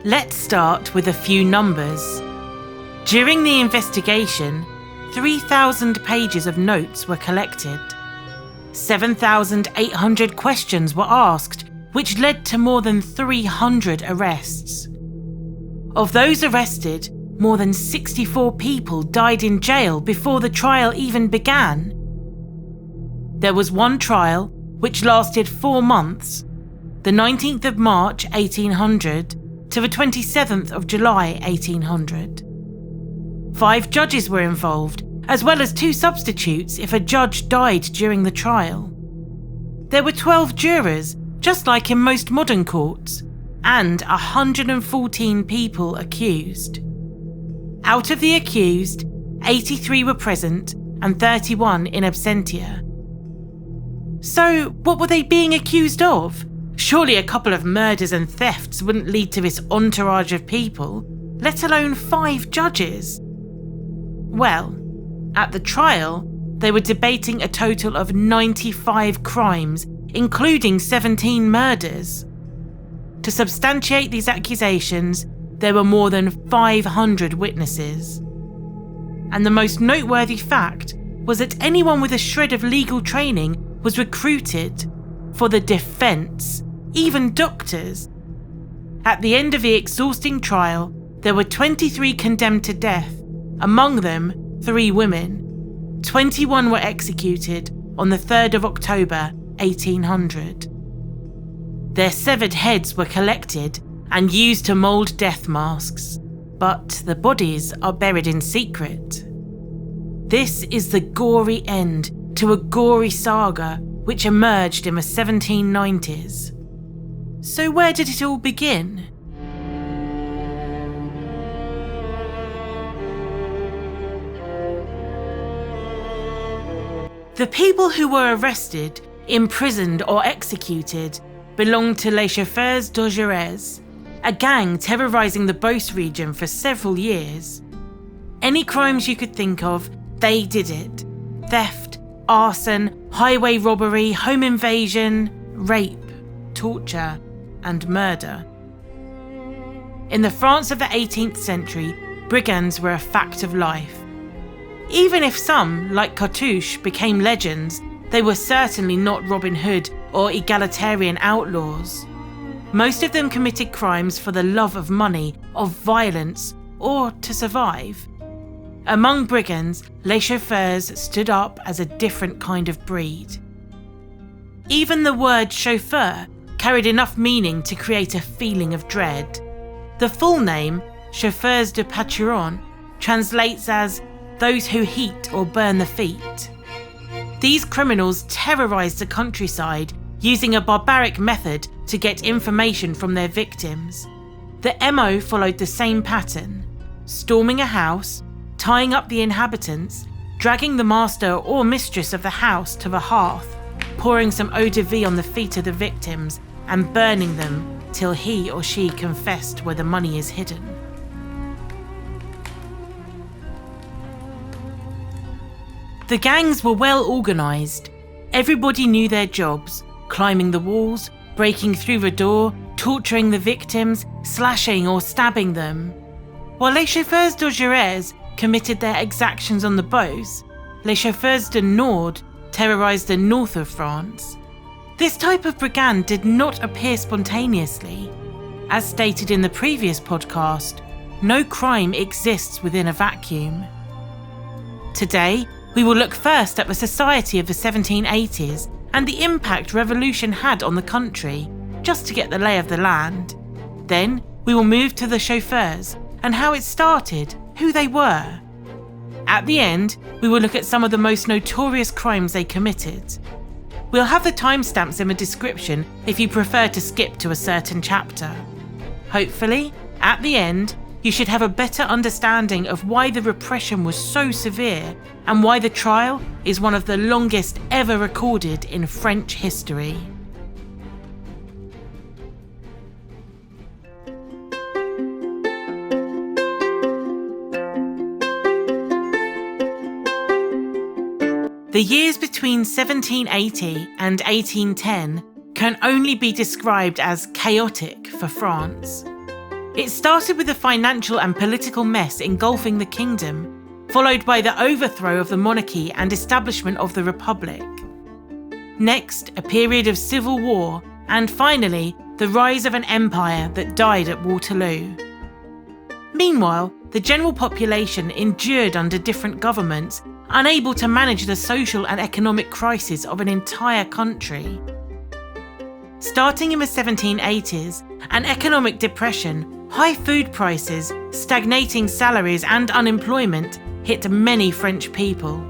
Let's start with a few numbers. During the investigation, 3,000 pages of notes were collected. 7,800 questions were asked, which led to more than 300 arrests. Of those arrested, more than 64 people died in jail before the trial even began. There was one trial, which lasted 4 months, the 19th of March 1800 to the 27th of July 1800. 5 judges were involved, as well as 2 substitutes if a judge died during the trial. There were 12 jurors, just like in most modern courts, and 114 people accused. Out of the accused, 83 were present and 31 in absentia. So, what were they being accused of? Surely a couple of murders and thefts wouldn't lead to this entourage of people, let alone 5 judges. Well, at the trial, they were debating a total of 95 crimes, including 17 murders. To substantiate these accusations, there were more than 500 witnesses. And the most noteworthy fact was that anyone with a shred of legal training was recruited for the defence, even doctors. At the end of the exhausting trial, there were 23 condemned to death, among them 3 women. 21 were executed on the 3rd of October 1800. Their severed heads were collected and used to mould death masks, but the bodies are buried in secret. This is the gory end to a gory saga which emerged in the 1790s. So where did it all begin? The people who were arrested, imprisoned or executed belonged to Les Chauffeurs d'Augerès, a gang terrorising the Beauce region for several years. Any crimes you could think of, they did it. Theft, arson, highway robbery, home invasion, rape, torture, and murder. In the France of the 18th century, brigands were a fact of life. Even if some, like Cartouche, became legends, they were certainly not Robin Hood or egalitarian outlaws. Most of them committed crimes for the love of money, of violence, or to survive. Among brigands, Les Chauffeurs stood up as a different kind of breed. Even the word chauffeur carried enough meaning to create a feeling of dread. The full name, Chauffeurs de Pâturon, translates as those who heat or burn the feet. These criminals terrorised the countryside using a barbaric method to get information from their victims. The MO followed the same pattern: storming a house, tying up the inhabitants, dragging the master or mistress of the house to the hearth, pouring some eau de vie on the feet of the victims and burning them till he or she confessed where the money is hidden. The gangs were well organised. Everybody knew their jobs, climbing the walls, breaking through the door, torturing the victims, slashing or stabbing them. While Les Chauffeurs d'Augerès committed their exactions on the Beauce, Les Chauffeurs du Nord terrorised the north of France. This type of brigand did not appear spontaneously. As stated in the previous podcast, no crime exists within a vacuum. Today, we will look first at the society of the 1780s and the impact revolution had on the country, just to get the lay of the land. Then we will move to the chauffeurs and how it started, who they were. At the end, we will look at some of the most notorious crimes they committed. We'll have the timestamps in the description if you prefer to skip to a certain chapter. Hopefully, at the end, you should have a better understanding of why the repression was so severe and why the trial is one of the longest ever recorded in French history. The years between 1780 and 1810 can only be described as chaotic for France. It started with the financial and political mess engulfing the kingdom, followed by the overthrow of the monarchy and establishment of the republic. Next, a period of civil war, and finally, the rise of an empire that died at Waterloo. Meanwhile, the general population endured under different governments, unable to manage the social and economic crisis of an entire country. Starting in the 1780s, an economic depression, high food prices, stagnating salaries and unemployment hit many French people.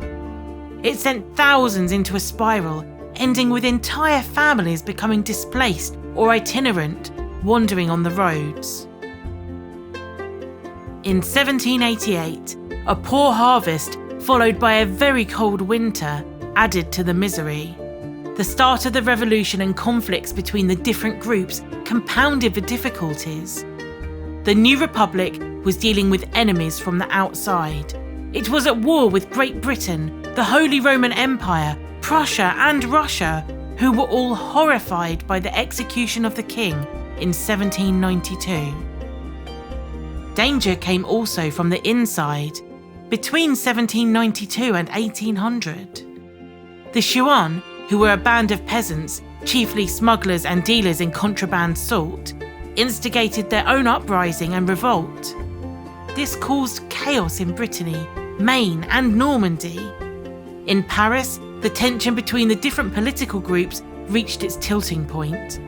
It sent thousands into a spiral, ending with entire families becoming displaced or itinerant, wandering on the roads. In 1788, a poor harvest followed by a very cold winter added to the misery. The start of the revolution and conflicts between the different groups compounded the difficulties. The new republic was dealing with enemies from the outside. It was at war with Great Britain, the Holy Roman Empire, Prussia and Russia, who were all horrified by the execution of the king in 1792. Danger came also from the inside, between 1792 and 1800. The Chauffeurs, who were a band of peasants, chiefly smugglers and dealers in contraband salt, instigated their own uprising and revolt. This caused chaos in Brittany, Maine and Normandy. In Paris, the tension between the different political groups reached its tilting point.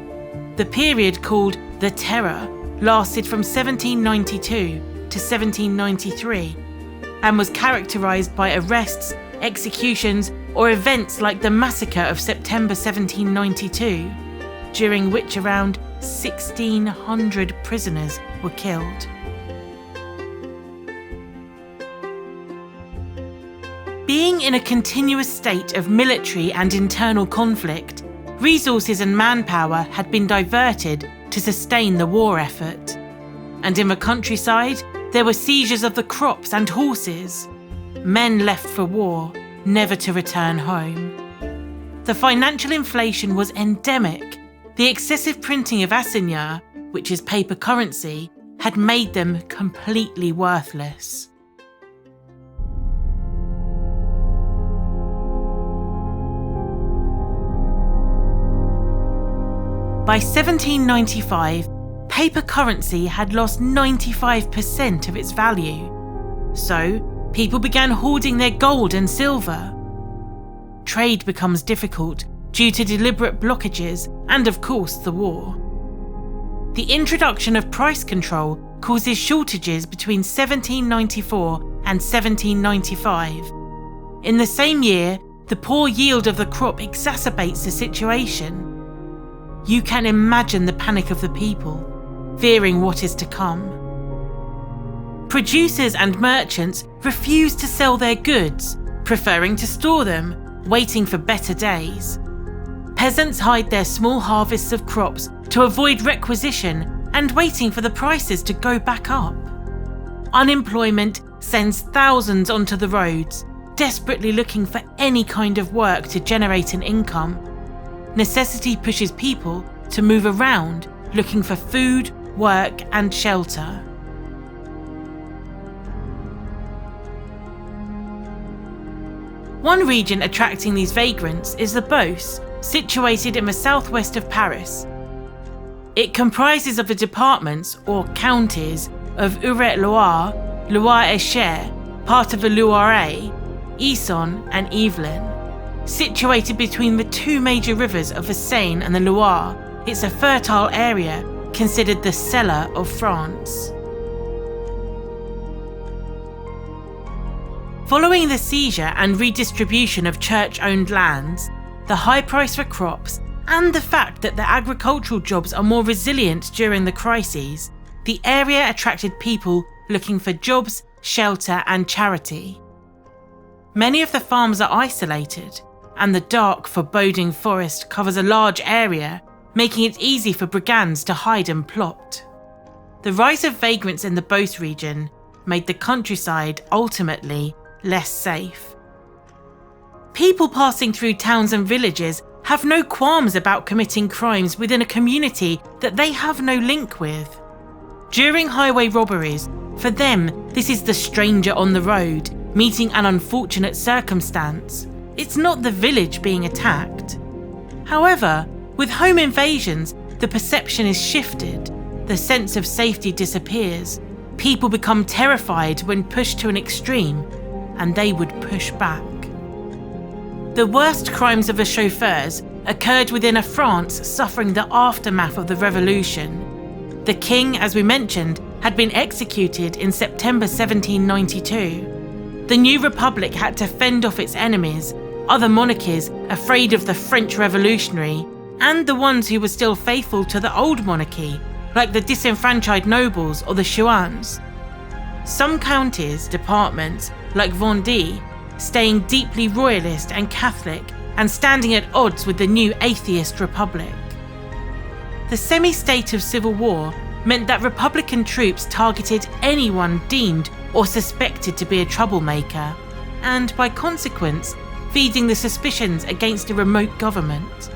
The period called the Terror lasted from 1792 to 1793 and was characterised by arrests, executions or events like the massacre of September 1792, during which around 1,600 prisoners were killed. Being in a continuous state of military and internal conflict, resources and manpower had been diverted to sustain the war effort. And in the countryside, there were seizures of the crops and horses. Men left for war, never to return home. The financial inflation was endemic. The excessive printing of assignats, which is paper currency, had made them completely worthless. By 1795, paper currency had lost 95% of its value. So, people began hoarding their gold and silver. Trade becomes difficult due to deliberate blockages and, of course, the war. The introduction of price control causes shortages between 1794 and 1795. In the same year, the poor yield of the crop exacerbates the situation. You can imagine the panic of the people, fearing what is to come. Producers and merchants refuse to sell their goods, preferring to store them, waiting for better days. Peasants hide their small harvests of crops to avoid requisition and waiting for the prices to go back up. Unemployment sends thousands onto the roads, desperately looking for any kind of work to generate an income. Necessity pushes people to move around, looking for food, work and shelter. One region attracting these vagrants is the Beauce, situated in the southwest of Paris. It comprises of the departments or counties of Eure-et-Loir, Loire-et-Cher, part of the Loiret, Essonne and Yvelines. Situated between the two major rivers of the Seine and the Loire, it's a fertile area considered the cellar of France. Following the seizure and redistribution of church-owned lands, the high price for crops, and the fact that the agricultural jobs are more resilient during the crises, the area attracted people looking for jobs, shelter and charity. Many of the farms are isolated, and the dark, foreboding forest covers a large area, making it easy for brigands to hide and plot. The rise of vagrants in the Beauce region made the countryside ultimately less safe. People passing through towns and villages have no qualms about committing crimes within a community that they have no link with. During highway robberies, for them, this is the stranger on the road meeting an unfortunate circumstance. It's not the village being attacked. However, with home invasions, the perception is shifted. The sense of safety disappears. People become terrified when pushed to an extreme, and they would push back. The worst crimes of the Chauffeurs occurred within a France suffering the aftermath of the revolution. The king, as we mentioned, had been executed in September 1792. The new republic had to fend off its enemies, other monarchies afraid of the French Revolutionary, and the ones who were still faithful to the old monarchy, like the disenfranchised nobles or the chouans. Some counties, departments, like Vendée, staying deeply royalist and Catholic and standing at odds with the new atheist republic. The semi-state of civil war meant that Republican troops targeted anyone deemed or suspected to be a troublemaker, and by consequence, feeding the suspicions against a remote government.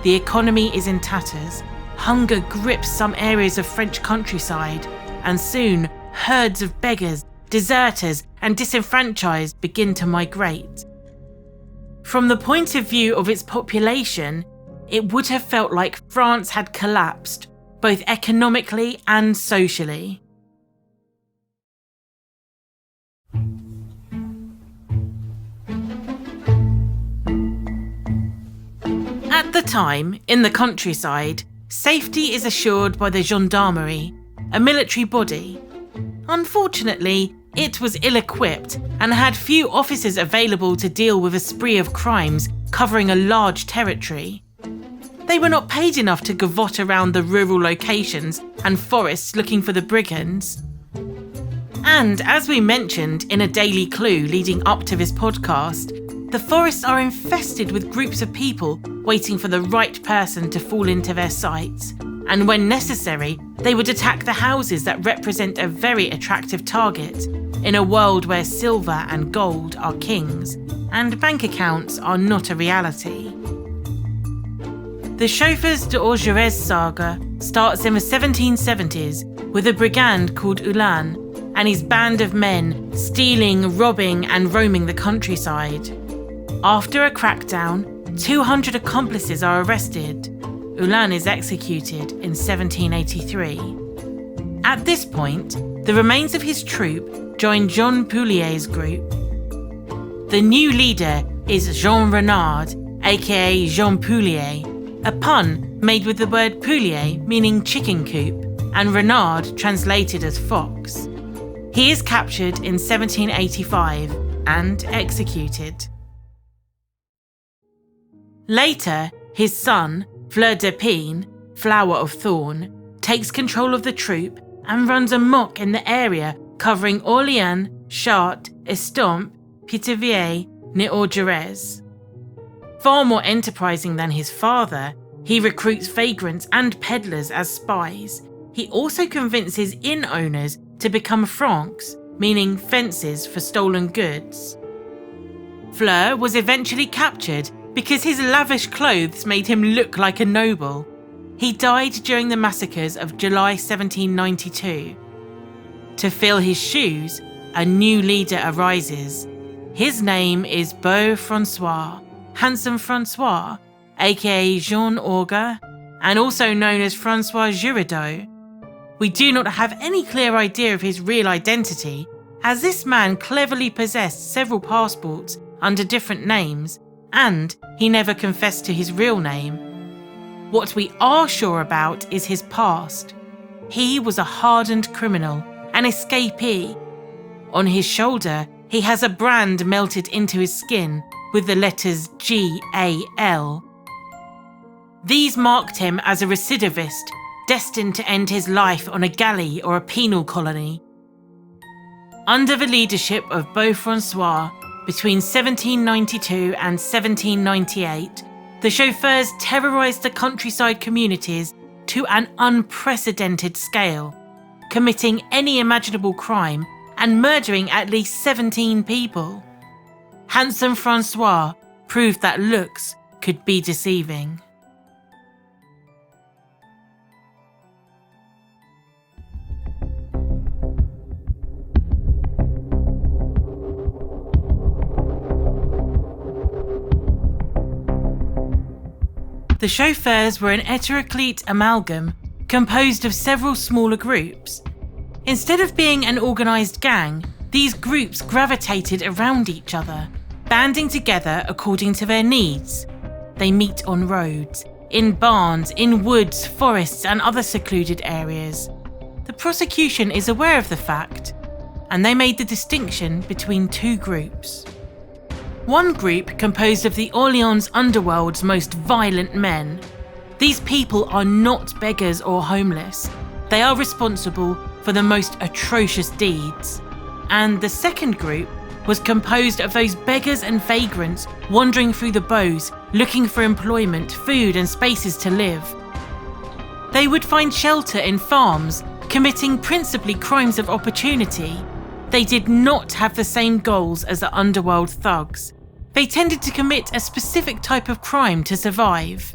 The economy is in tatters, hunger grips some areas of French countryside, and soon herds of beggars, deserters, and disenfranchised begin to migrate. From the point of view of its population, it would have felt like France had collapsed, both economically and socially. At the time, in the countryside, safety is assured by the gendarmerie, a military body. Unfortunately, it was ill-equipped and had few officers available to deal with a spree of crimes covering a large territory. They were not paid enough to gavotte around the rural locations and forests looking for the brigands. And as we mentioned in a daily clue leading up to this podcast, the forests are infested with groups of people waiting for the right person to fall into their sights, and when necessary, they would attack the houses that represent a very attractive target in a world where silver and gold are kings, and bank accounts are not a reality. The Chauffeurs d'Orgerès saga starts in the 1770s with a brigand called Ulan and his band of men stealing, robbing, and roaming the countryside. After a crackdown, 200 accomplices are arrested. Ulan is executed in 1783. At this point, the remains of his troop join Jean Poulier's group. The new leader is Jean Renard, aka Jean Poulier, a pun made with the word poulier meaning chicken coop, and Renard translated as fox. He is captured in 1785 and executed. Later, his son, Fleur d'Épine, Flower of Thorn, takes control of the troop and runs amok in the area covering Orléans, Chartres, Estampes, Pithiviers, near Orgerès. Far more enterprising than his father, he recruits vagrants and peddlers as spies. He also convinces inn owners to become francs, meaning fences for stolen goods. Fleur was eventually captured because his lavish clothes made him look like a noble. He died during the massacres of July 1792. To fill his shoes, a new leader arises. His name is Beau François, Handsome François, aka Jean Auger, and also known as François Giraudeau. We do not have any clear idea of his real identity, as this man cleverly possessed several passports under different names, and he never confessed to his real name. What we are sure about is his past. He was a hardened criminal, an escapee. On his shoulder, he has a brand melted into his skin with the letters GAL. These marked him as a recidivist, destined to end his life on a galley or a penal colony. Under the leadership of Beau François, between 1792 and 1798, the Chauffeurs terrorized the countryside communities to an unprecedented scale, committing any imaginable crime and murdering at least 17 people. Handsome François proved that looks could be deceiving. The Chauffeurs were an heteroclite amalgam composed of several smaller groups. Instead of being an organised gang, these groups gravitated around each other, banding together according to their needs. They meet on roads, in barns, in woods, forests and other secluded areas. The prosecution is aware of the fact, and they made the distinction between two groups. One group composed of the Orléans underworld's most violent men. These people are not beggars or homeless. They are responsible for the most atrocious deeds. And the second group was composed of those beggars and vagrants wandering through the bows, looking for employment, food and spaces to live. They would find shelter in farms, committing principally crimes of opportunity. They did not have the same goals as the underworld thugs. They tended to commit a specific type of crime to survive.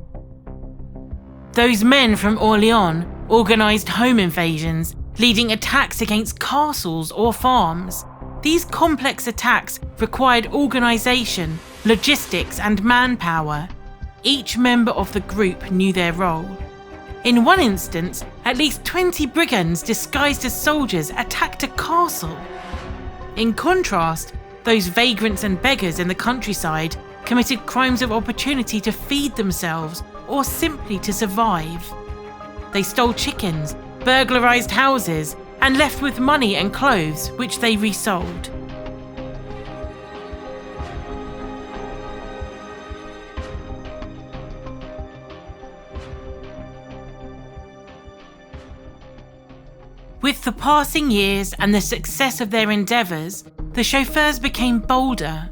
Those men from Orléans organised home invasions, leading attacks against castles or farms. These complex attacks required organisation, logistics and manpower. Each member of the group knew their role. In one instance, at least 20 brigands disguised as soldiers attacked a castle. In contrast, those vagrants and beggars in the countryside committed crimes of opportunity to feed themselves or simply to survive. They stole chickens, burglarised houses, and left with money and clothes, which they resold. With the passing years and the success of their endeavours, the Chauffeurs became bolder.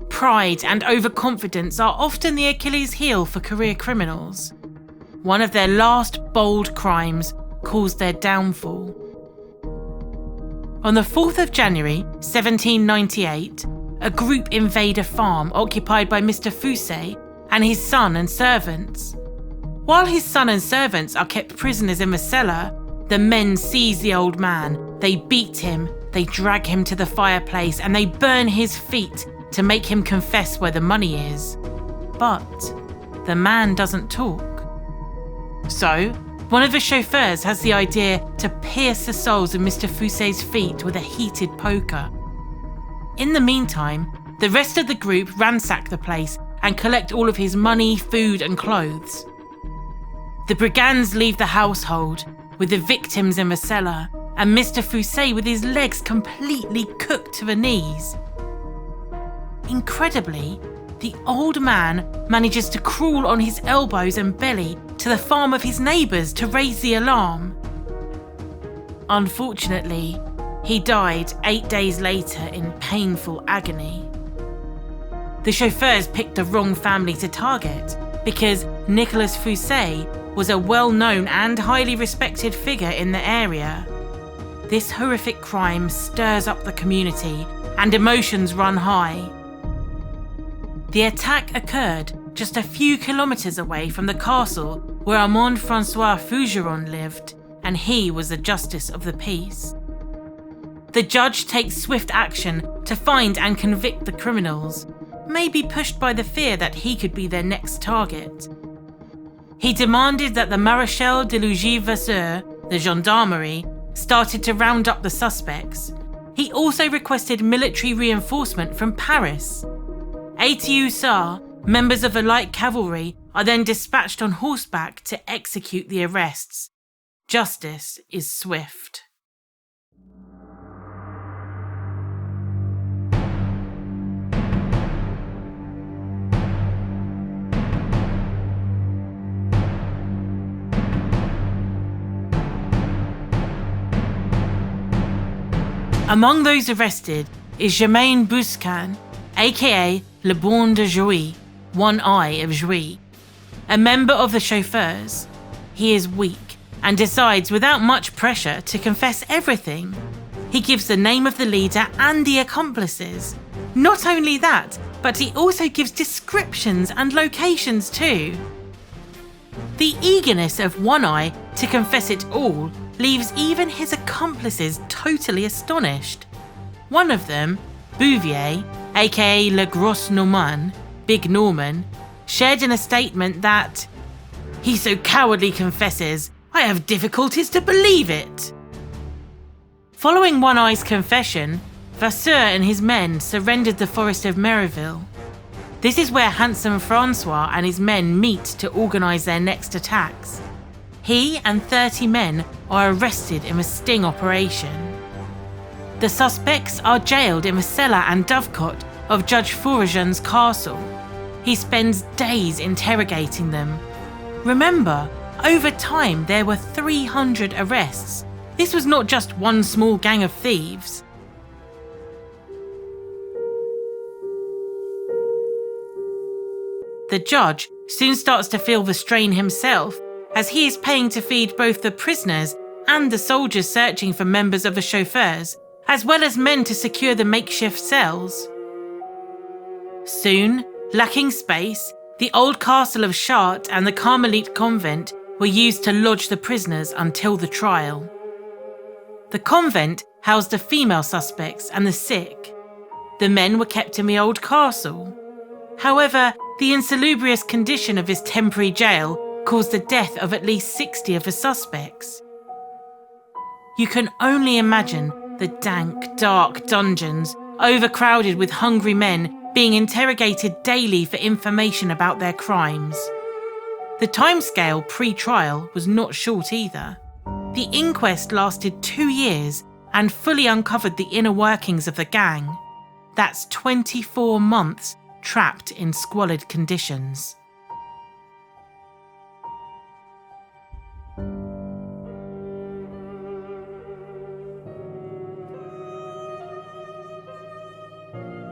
Pride and overconfidence are often the Achilles heel for career criminals. One of their last bold crimes caused their downfall. On the 4th of January 1798, a group invade a farm occupied by Mr. Foussé and his son and servants. While his son and servants are kept prisoners in the cellar, the men seize the old man, they beat him, they drag him to the fireplace and they burn his feet to make him confess where the money is. But the man doesn't talk. So, one of the Chauffeurs has the idea to pierce the soles of Mr. Foussé's feet with a heated poker. In the meantime, the rest of the group ransack the place and collect all of his money, food and clothes. The brigands leave the household, with the victims in the cellar, and Mr. Foussé with his legs completely cooked to the knees. Incredibly, the old man manages to crawl on his elbows and belly to the farm of his neighbours to raise the alarm. Unfortunately, he died 8 days later in painful agony. The Chauffeurs picked the wrong family to target because Nicolas Foussé was a well-known and highly respected figure in the area. This horrific crime stirs up the community and emotions run high. The attack occurred just a few kilometres away from the castle where Armand François Fougeron lived, and he was the Justice of the Peace. The judge takes swift action to find and convict the criminals, maybe pushed by the fear that he could be their next target. He demanded that the Maréchal de Logis-Vasseur, the gendarmerie, started to round up the suspects. He also requested military reinforcement from Paris. 80 hussars, members of the light cavalry, are then dispatched on horseback to execute the arrests. Justice is swift. Among those arrested is Germain Bouscan, aka Le Bon de Jouy, One Eye of Jouy, a member of the Chauffeurs. He is weak and decides without much pressure to confess everything. He gives the name of the leader and the accomplices. Not only that, but he also gives descriptions and locations too. The eagerness of One Eye to confess it all leaves even his accomplices totally astonished. One of them, Bouvier, aka Le Gros Normand, Big Norman, shared in a statement that He so cowardly confesses, I have difficulties to believe it. Following One Eye's confession, Vasseur and his men surrendered the forest of Meriville. This is where Handsome Francois and his men meet to organise their next attacks. He and 30 men are arrested in a sting operation. The suspects are jailed in the cellar and dovecote of Judge Fourageon's castle. He spends days interrogating them. Remember, over time there were 300 arrests. This was not just one small gang of thieves. The judge soon starts to feel the strain himself, as he is paying to feed both the prisoners and the soldiers searching for members of the Chauffeurs, as well as men to secure the makeshift cells. Soon, lacking space, the old castle of Chartres and the Carmelite convent were used to lodge the prisoners until the trial. The convent housed the female suspects and the sick. The men were kept in the old castle. However, the insalubrious condition of this temporary jail caused the death of at least 60 of the suspects. You can only imagine the dank, dark dungeons, overcrowded with hungry men being interrogated daily for information about their crimes. The timescale pre-trial was not short either. The inquest lasted 2 years and fully uncovered the inner workings of the gang. That's 24 months trapped in squalid conditions.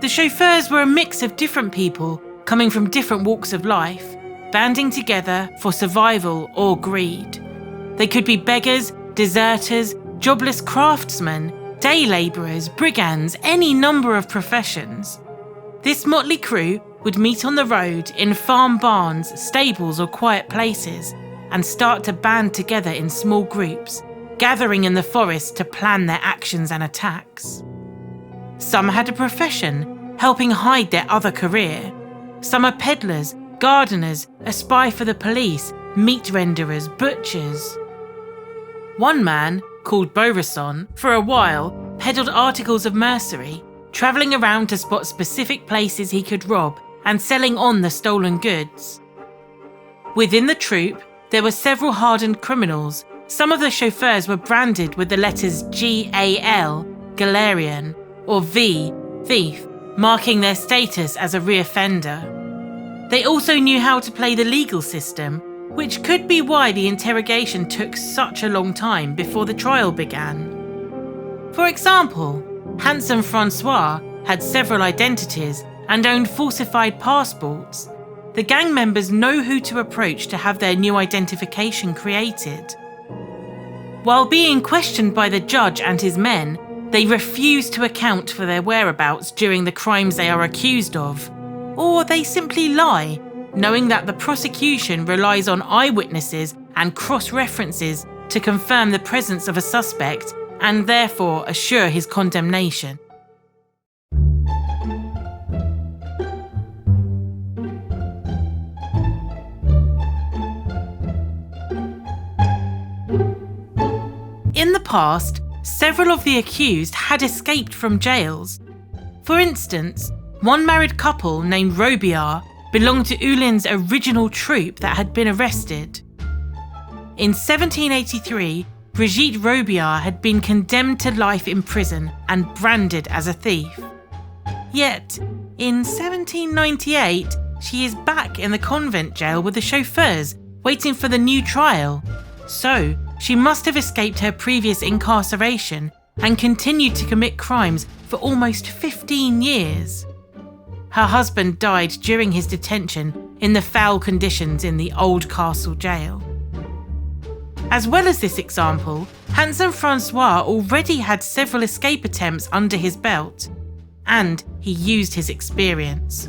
The Chauffeurs were a mix of different people coming from different walks of life, banding together for survival or greed. They could be beggars, deserters, jobless craftsmen, day labourers, brigands, any number of professions. This motley crew would meet on the road, in farm barns, stables or quiet places, and start to band together in small groups, gathering in the forest to plan their actions and attacks. Some had a profession, helping hide their other career. Some are peddlers, gardeners, a spy for the police, meat renderers, butchers. One man, called Beauresson, for a while peddled articles of mercery, travelling around to spot specific places he could rob and selling on the stolen goods. Within the troupe, there were several hardened criminals. Some of the Chauffeurs were branded with the letters GAL, Galerian, or V, thief, marking their status as a reoffender. They also knew how to play the legal system, which could be why the interrogation took such a long time before the trial began. For example, Handsome Francois had several identities and owned falsified passports. The gang members know who to approach to have their new identification created. While being questioned by the judge and his men, they refuse to account for their whereabouts during the crimes they are accused of. Or they simply lie, knowing that the prosecution relies on eyewitnesses and cross-references to confirm the presence of a suspect and therefore assure his condemnation. In the past, several of the accused had escaped from jails. For instance, one married couple named Robillard belonged to Houlin's original troupe that had been arrested. In 1783, Brigitte Robillard had been condemned to life in prison and branded as a thief. Yet, in 1798, she is back in the convent jail with the Chauffeurs, waiting for the new trial. So, she must have escaped her previous incarceration and continued to commit crimes for almost 15 years. Her husband died during his detention in the foul conditions in the old castle jail. As well as this example, Handsome Francois already had several escape attempts under his belt, and he used his experience.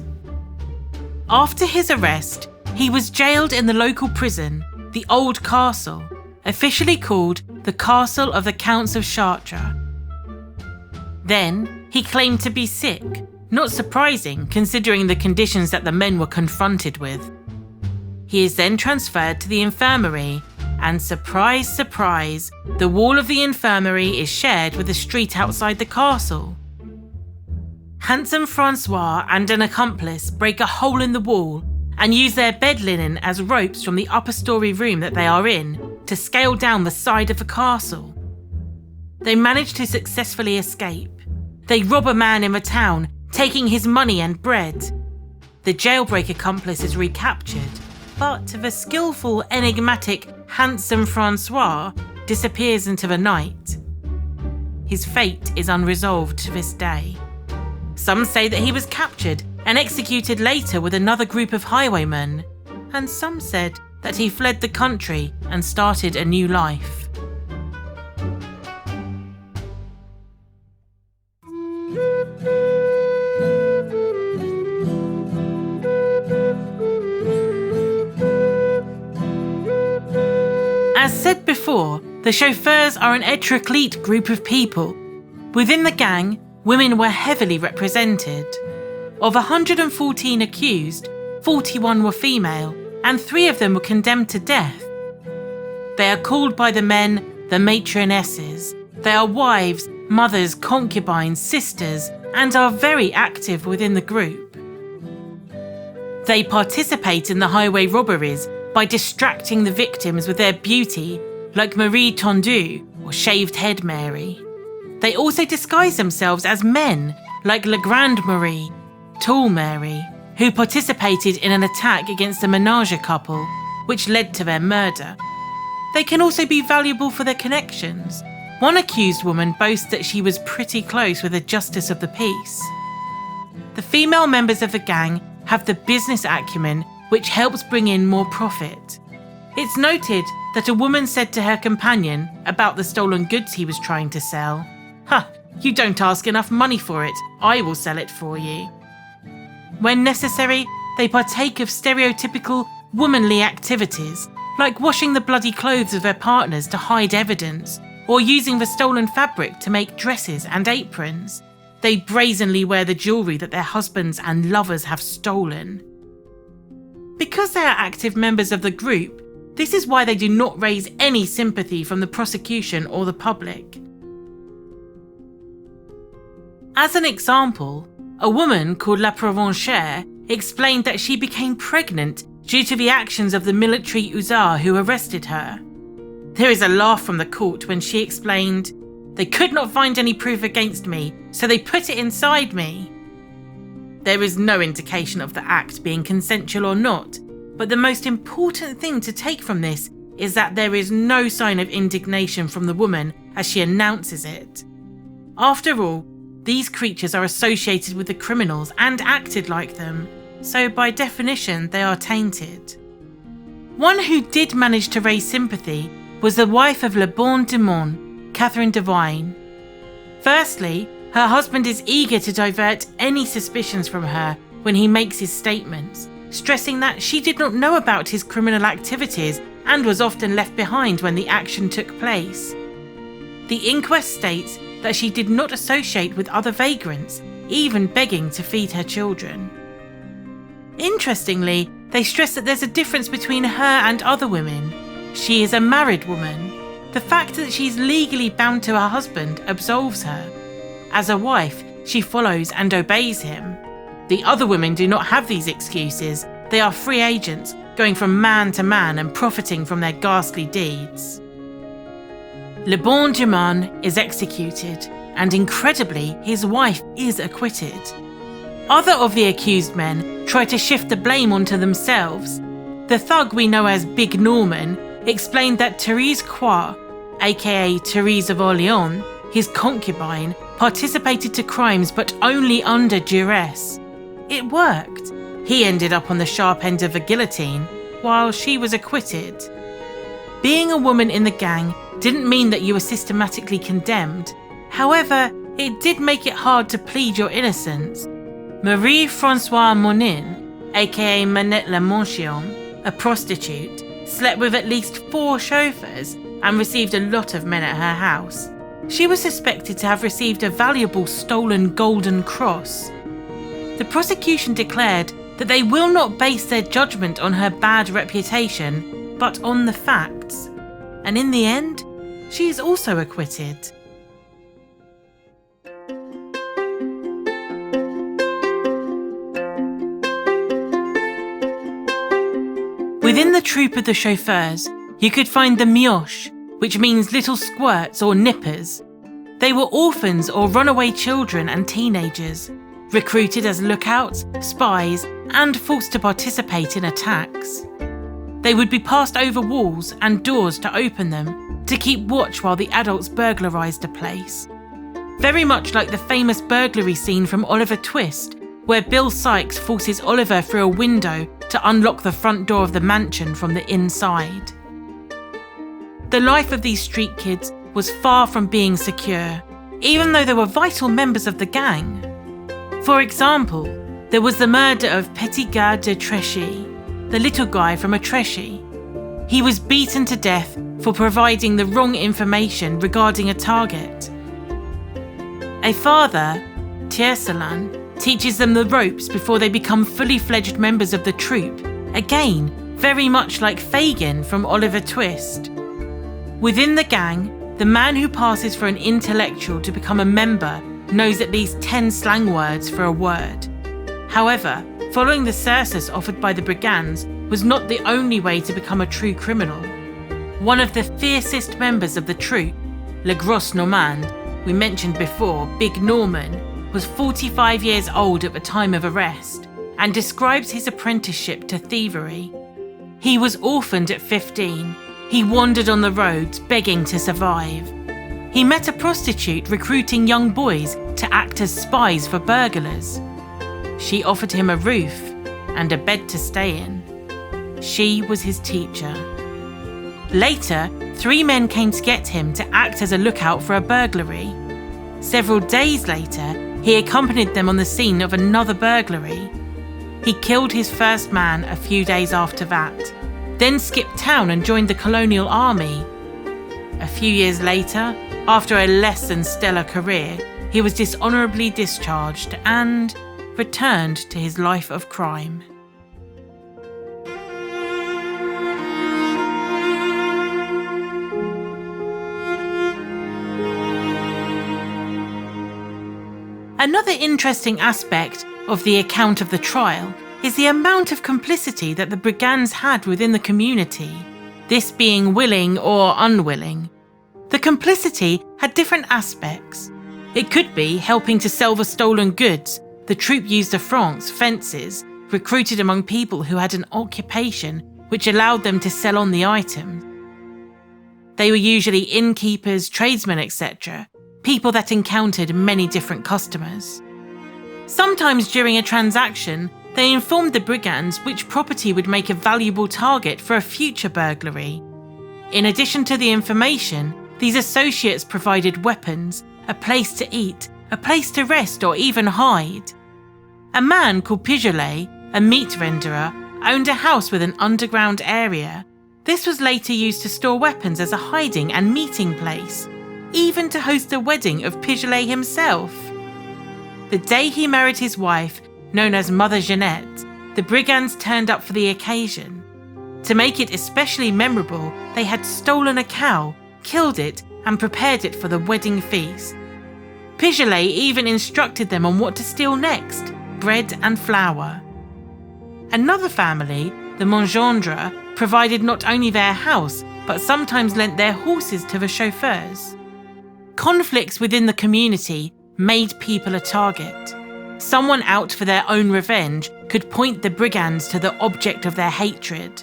After his arrest, he was jailed in the local prison, the Old Castle, officially called the Castle of the Counts of Chartres. Then, he claimed to be sick, not surprising considering the conditions that the men were confronted with. He is then transferred to the infirmary, and surprise, surprise, the wall of the infirmary is shared with the street outside the castle. Handsome Francois and an accomplice break a hole in the wall and use their bed linen as ropes from the upper story room that they are in to scale down the side of the castle. They manage to successfully escape. They rob a man in the town, taking his money and bread. The jailbreak accomplice is recaptured, but the skillful, enigmatic, handsome Francois disappears into the night. His fate is unresolved to this day. Some say that he was captured and executed later with another group of highwaymen, and some said that he fled the country and started a new life. As said before, the Chauffeurs are an heteroclite group of people. Within the gang, women were heavily represented. Of 114 accused, 41 were female, and 3 of them were condemned to death. They are called by the men the matronesses. They are wives, mothers, concubines, sisters, and are very active within the group. They participate in the highway robberies by distracting the victims with their beauty, like Marie Tondue or Shaved Head Mary. They also disguise themselves as men, like La Grande Marie, Tall Mary, who participated in an attack against a menage couple, which led to their murder. They can also be valuable for their connections. One accused woman boasts that she was pretty close with a justice of the peace. The female members of the gang have the business acumen which helps bring in more profit. It's noted that a woman said to her companion about the stolen goods he was trying to sell, "Ha, you don't ask enough money for it, I will sell it for you." When necessary, they partake of stereotypical womanly activities, like washing the bloody clothes of their partners to hide evidence, or using the stolen fabric to make dresses and aprons. They brazenly wear the jewellery that their husbands and lovers have stolen. Because they are active members of the group, this is why they do not raise any sympathy from the prosecution or the public. As an example, a woman called La Provenchère explained that she became pregnant due to the actions of the military hussar who arrested her. There is a laugh from the court when she explained, "They could not find any proof against me, so they put it inside me." There is no indication of the act being consensual or not, but the most important thing to take from this is that there is no sign of indignation from the woman as she announces it. After all, these creatures are associated with the criminals and acted like them, so by definition they are tainted. One who did manage to raise sympathy was the wife of Le Bon Demon, Catherine Devine. Firstly, her husband is eager to divert any suspicions from her when he makes his statements, stressing that she did not know about his criminal activities and was often left behind when the action took place. The inquest states that she did not associate with other vagrants, even begging to feed her children. Interestingly, they stress that there's a difference between her and other women. She is a married woman. The fact that she's legally bound to her husband absolves her. As a wife, she follows and obeys him. The other women do not have these excuses. They are free agents, going from man to man and profiting from their ghastly deeds. Le Bon Demon is executed, and incredibly, his wife is acquitted. Other of the accused men try to shift the blame onto themselves. The thug we know as Big Norman explained that Thérèse Croix, aka Thérèse of Orléans, his concubine, participated to crimes but only under duress. It worked. He ended up on the sharp end of the guillotine, while she was acquitted. Being a woman in the gang didn't mean that you were systematically condemned. However, it did make it hard to plead your innocence. Marie-Françoise Monin, aka Manette La Manchon, a prostitute, slept with at least 4 chauffeurs and received a lot of men at her house. She was suspected to have received a valuable stolen golden cross. The prosecution declared that they will not base their judgment on her bad reputation, but on the facts. And in the end, she is also acquitted. Within the troupe of the Chauffeurs, you could find the mioches, which means little squirts or nippers. They were orphans or runaway children and teenagers, recruited as lookouts, spies, and forced to participate in attacks. They would be passed over walls and doors to open them, to keep watch while the adults burglarized a place. Very much like the famous burglary scene from Oliver Twist, where Bill Sikes forces Oliver through a window to unlock the front door of the mansion from the inside. The life of these street kids was far from being secure, even though they were vital members of the gang. For example, there was the murder of Petit Gars de Tréchy, the little guy from a Tréchy. He was beaten to death for providing the wrong information regarding a target. A father, Tiercelin, teaches them the ropes before they become fully fledged members of the troupe, again, very much like Fagin from Oliver Twist. Within the gang, the man who passes for an intellectual to become a member knows at least 10 slang words for a word. However, following the cursus offered by the brigands was not the only way to become a true criminal. One of the fiercest members of the troupe, Le Gros Normand, we mentioned before, Big Norman, was 45 years old at the time of arrest and describes his apprenticeship to thievery. He was orphaned at 15. He wandered on the roads begging to survive. He met a prostitute recruiting young boys to act as spies for burglars. She offered him a roof and a bed to stay in. She was his teacher. Later, 3 men came to get him to act as a lookout for a burglary. Several days later, he accompanied them on the scene of another burglary. He killed his first man a few days after that, then skipped town and joined the colonial army. A few years later, after a less than stellar career, he was dishonourably discharged and returned to his life of crime. Another interesting aspect of the account of the trial is the amount of complicity that the brigands had within the community, this being willing or unwilling. The complicity had different aspects. It could be helping to sell the stolen goods. The troupe used the francs, fences, recruited among people who had an occupation which allowed them to sell on the items. They were usually innkeepers, tradesmen, etc., people that encountered many different customers. Sometimes during a transaction, they informed the brigands which property would make a valuable target for a future burglary. In addition to the information, these associates provided weapons, a place to eat, a place to rest or even hide. A man called Pigelet, a meat renderer, owned a house with an underground area. This was later used to store weapons as a hiding and meeting place, even to host a wedding of Pigelet himself. The day he married his wife, known as Mother Jeanette, the brigands turned up for the occasion. To make it especially memorable, they had stolen a cow, killed it, and prepared it for the wedding feast. Pigelet even instructed them on what to steal next: bread and flour. Another family, the Mongendre, provided not only their house, but sometimes lent their horses to the Chauffeurs. Conflicts within the community made people a target. Someone out for their own revenge could point the brigands to the object of their hatred.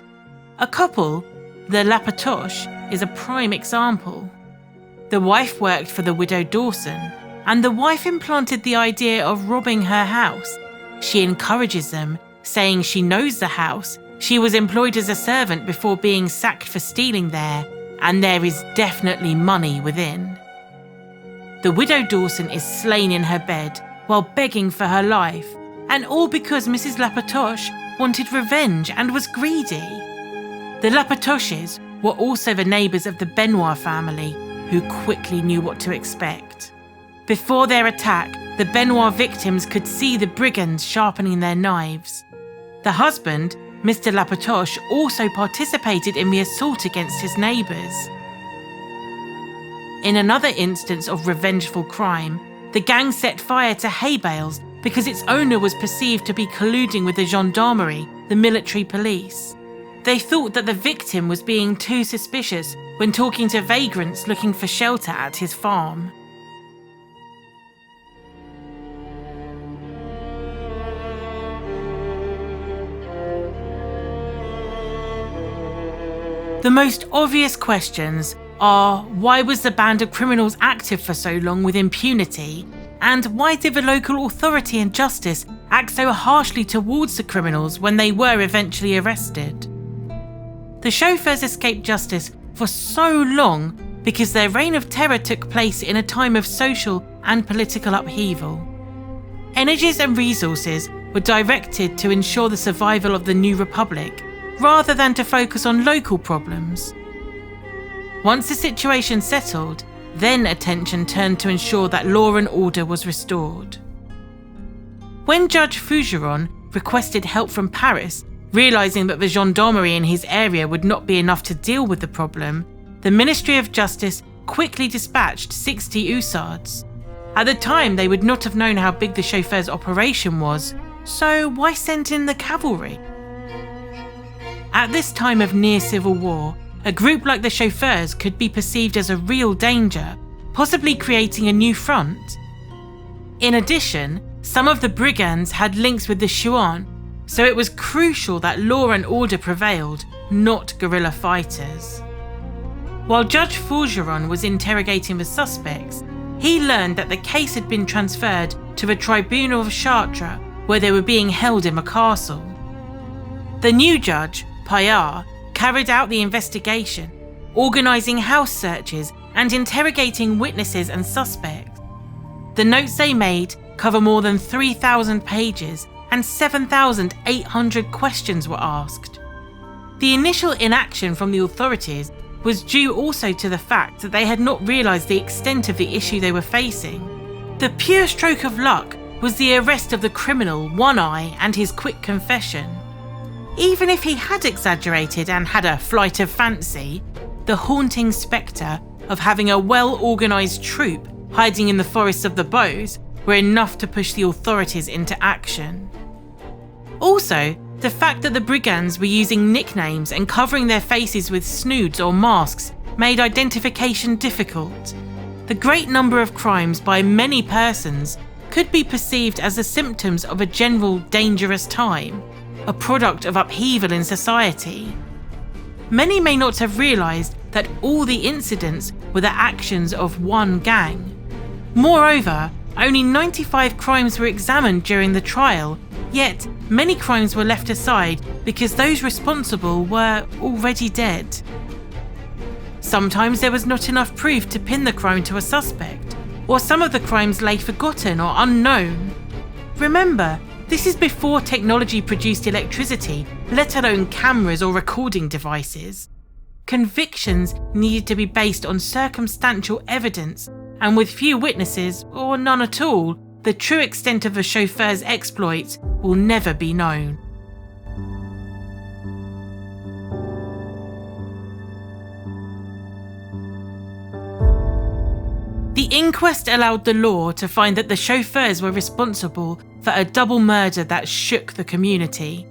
A couple, the Lapatoche, is a prime example. The wife worked for the widow Dawson, and the wife implanted the idea of robbing her house. She encourages them, saying she knows the house, she was employed as a servant before being sacked for stealing there, and there is definitely money within. The widow Dawson is slain in her bed while begging for her life, and all because Mrs. Lapatoche wanted revenge and was greedy. The Lapatoches were also the neighbours of the Benoit family, who quickly knew what to expect. Before their attack, the Benoit victims could see the brigands sharpening their knives. The husband, Mr. Lapatoche, also participated in the assault against his neighbours. In another instance of revengeful crime, the gang set fire to hay bales because its owner was perceived to be colluding with the gendarmerie, the military police. They thought that the victim was being too suspicious when talking to vagrants looking for shelter at his farm. The most obvious questions are, why was the band of criminals active for so long with impunity? And why did the local authority and justice act so harshly towards the criminals when they were eventually arrested? The chauffeurs escaped justice for so long because their reign of terror took place in a time of social and political upheaval. Energies and resources were directed to ensure the survival of the new republic, rather than to focus on local problems. Once the situation settled, then attention turned to ensure that law and order was restored. When Judge Fougeron requested help from Paris, realising that the gendarmerie in his area would not be enough to deal with the problem, the Ministry of Justice quickly dispatched 60 hussards. At the time, they would not have known how big the chauffeurs' operation was, so why send in the cavalry? At this time of near civil war, a group like the chauffeurs could be perceived as a real danger, possibly creating a new front. In addition, some of the brigands had links with the Chouans, so it was crucial that law and order prevailed, not guerrilla fighters. While Judge Fougeron was interrogating the suspects, he learned that the case had been transferred to the Tribunal of Chartres, where they were being held in the castle. The new judge, Paillard, carried out the investigation, organising house searches and interrogating witnesses and suspects. The notes they made cover more than 3,000 pages and 7,800 questions were asked. The initial inaction from the authorities was due also to the fact that they had not realised the extent of the issue they were facing. The pure stroke of luck was the arrest of the criminal One Eye and his quick confession. Even if he had exaggerated and had a flight of fancy, the haunting spectre of having a well-organised troop hiding in the forests of the Bows were enough to push the authorities into action. Also, the fact that the brigands were using nicknames and covering their faces with snoods or masks made identification difficult. The great number of crimes by many persons could be perceived as the symptoms of a general dangerous time, a product of upheaval in society. Many may not have realised that all the incidents were the actions of one gang. Moreover, only 95 crimes were examined during the trial, yet many crimes were left aside because those responsible were already dead. Sometimes there was not enough proof to pin the crime to a suspect, or some of the crimes lay forgotten or unknown. Remember, this is before technology produced electricity, let alone cameras or recording devices. Convictions needed to be based on circumstantial evidence, and with few witnesses, or none at all, the true extent of the chauffeur's exploits will never be known. The inquest allowed the law to find that the chauffeurs were responsible for a double murder that shook the community.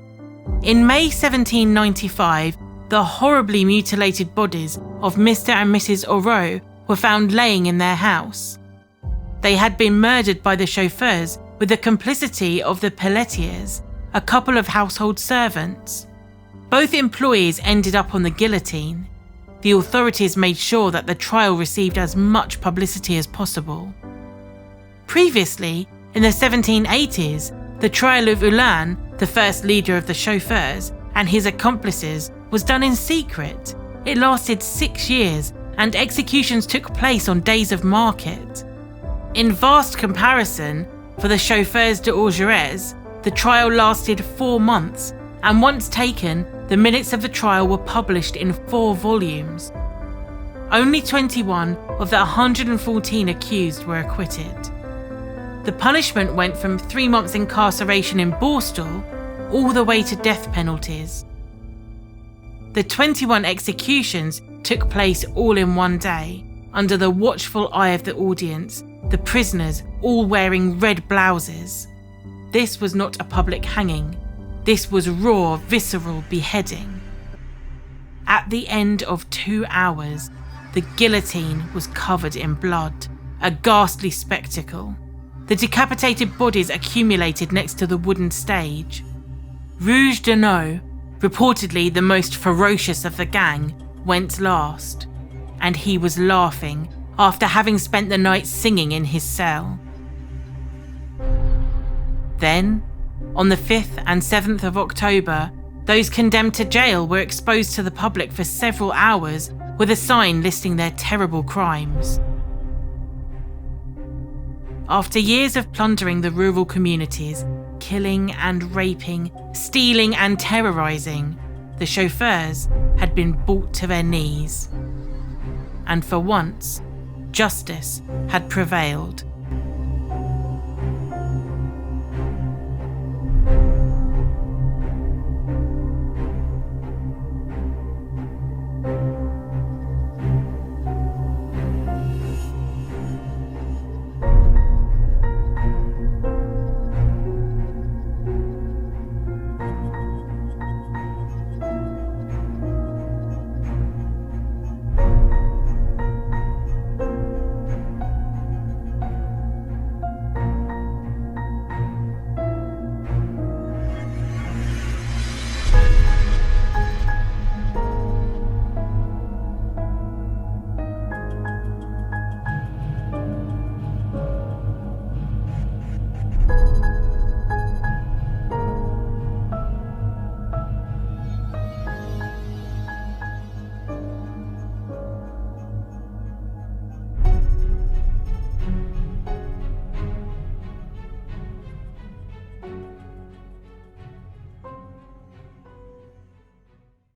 In May 1795, the horribly mutilated bodies of Mr. and Mrs. Aurot were found laying in their house. They had been murdered by the chauffeurs with the complicity of the Pelletiers, a couple of household servants. Both employees ended up on the guillotine. The authorities made sure that the trial received as much publicity as possible. Previously, in the 1780s, the trial of Ulan, the first leader of the chauffeurs, and his accomplices was done in secret. It lasted 6 years, and executions took place on days of market. In vast comparison, for the chauffeurs de Orgerès, the trial lasted 4 months, and once taken, the minutes of the trial were published in 4 volumes. Only 21 of the 114 accused were acquitted. The punishment went from 3 months incarceration in Borstal all the way to death penalties. The 21 executions took place all in one day, under the watchful eye of the audience, the prisoners all wearing red blouses. This was not a public hanging. This was raw, visceral beheading. At the end of 2 hours, the guillotine was covered in blood, a ghastly spectacle. The decapitated bodies accumulated next to the wooden stage. Rouge Denot, reportedly the most ferocious of the gang, went last, and he was laughing after having spent the night singing in his cell. Then, on the 5th and 7th of October, those condemned to jail were exposed to the public for several hours with a sign listing their terrible crimes. After years of plundering the rural communities, killing and raping, stealing and terrorizing, the chauffeurs had been brought to their knees. And for once, justice had prevailed.